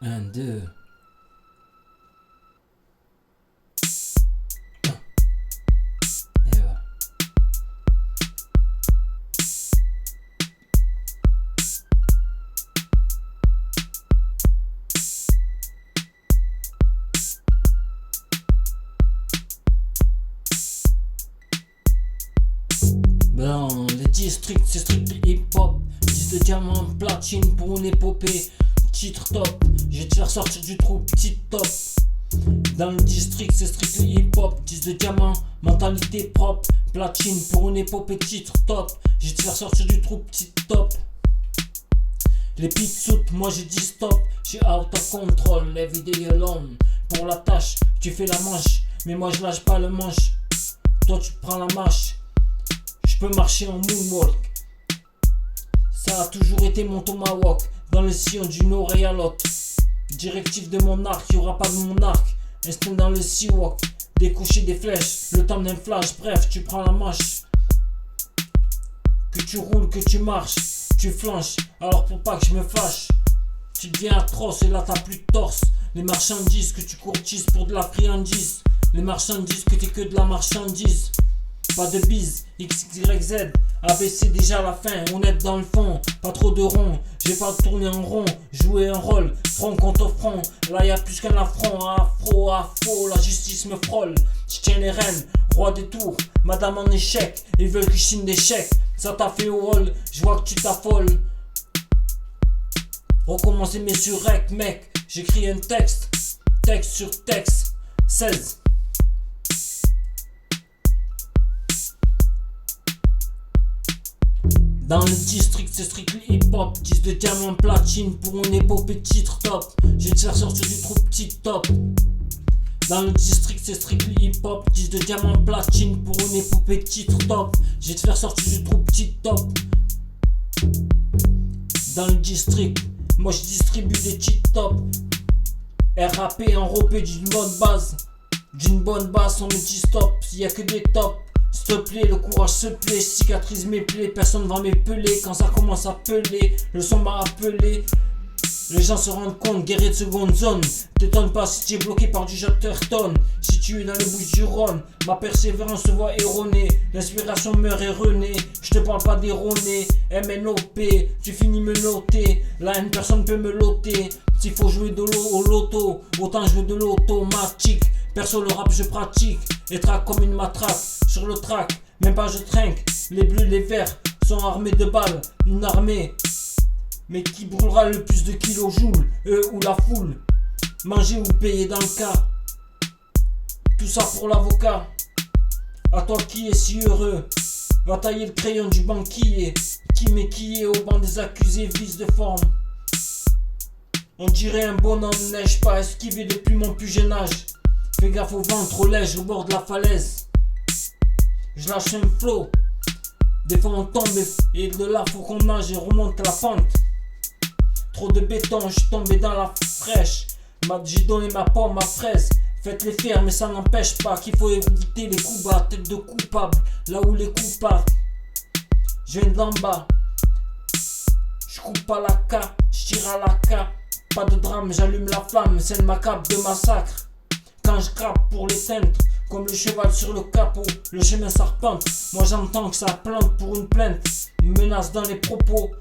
Un, deux. Et voilà. Dans les districts, c'est strict hip-hop. 10 de diamant, platine pour une épopée. Titre top, je vais te faire sortir du trou, petit top. Dans le district, c'est strict hip-hop. 10 de diamant, mentalité propre. Platine pour une épopée, titre top. Je vais te faire sortir du trou, petit top. Les pits moi j'ai dit stop. J'ai out of control, everyday alone. Pour la tâche, tu fais la manche. Mais moi je lâche pas le manche. Toi tu prends la marche. Je peux marcher en moonwalk. Ça a toujours été mon tomahawk. Dans le sillon d'une oreille à l'autre. Directive de mon arc, y'aura pas de mon arc. Instinct dans le seawalk. Décocher des flèches, le temps d'un flash. Bref, tu prends la marche. Que tu roules, que tu marches, tu flanches. Alors pour pas que je me fâche, tu deviens atroce et là t'as plus de torse. Les marchandises que tu courtises pour de la friandise. Les marchandises que t'es que de la marchandise. Pas de bise, X, Y, Z, ABC déjà à la fin, honnête dans le fond, pas trop de rond, j'ai pas tourné en rond, jouer un rôle, front contre front, là y'a plus qu'un affront, afro, la justice me frôle, je tiens les rênes, roi des tours, madame en échec, ils veulent que je signe des chèques, ça t'a fait au rôle, je vois que tu t'affoles. Recommencer mes surrecs, mec, j'écris un texte, texte sur texte, 16. Dans le district, c'est strict hip-hop. 10 de diamant platine pour une épopée titre top. Je vais te faire sortir du trou petit top. Dans le district, c'est strict hip-hop. 10 de diamant platine pour une épopée titre top. Je vais te faire sortir du trou petit top. Dans le district, moi je distribue des cheat top. RAP enrobé d'une bonne base. D'une bonne base, on me dit stop. Y'a que des tops. S'il te plaît, le courage se plaît, cicatrise mes plaies, personne va m'épeler. Quand ça commence à peler, le son m'a appelé. Les gens se rendent compte, guerrier de seconde zone. T'étonne pas si tu es bloqué par du Chatterton. Si tu es dans les Bouches du Rhône, ma persévérance se voit erronée. L'inspiration meurt erronée, je te parle pas d'erroné. MNOP, tu finis me noter. Là une personne peut me loter. S'il faut jouer de l'eau au loto, autant jouer de l'automatique. Perso le rap je pratique, et traque comme une matraque. Sur le track, même pas je trinque. Les bleus, les verts sont armés de balles. Une armée, mais qui brûlera le plus de kilojoules, eux ou la foule. Manger ou payer dans le cas. Tout ça pour l'avocat. À toi qui est si heureux, va tailler le crayon du banquier. Qui m'équille au banc des accusés, vice de forme. On dirait un bonhomme neige, pas esquivé depuis mon plus jeune âge. Fais gaffe au vent trop léger au bord de la falaise. Je lâche un flow. Des fois on tombe et de là faut qu'on nage et remonte la pente. Trop de béton, je suis tombé dans la fraîche. J'ai donné ma pomme, ma fraise. Faites les faire mais ça n'empêche pas qu'il faut éviter les coups bas. Tête de coupable, là où les coups partent. Je viens d'en bas. Je coupe à la K, je tire à la K. Pas de drame, j'allume la flamme. Scène macabre de massacre. Quand je crappe pour l'éteindre, comme le cheval sur le capot, le chemin serpente. Moi j'entends que ça plante pour une plainte. Une menace dans les propos,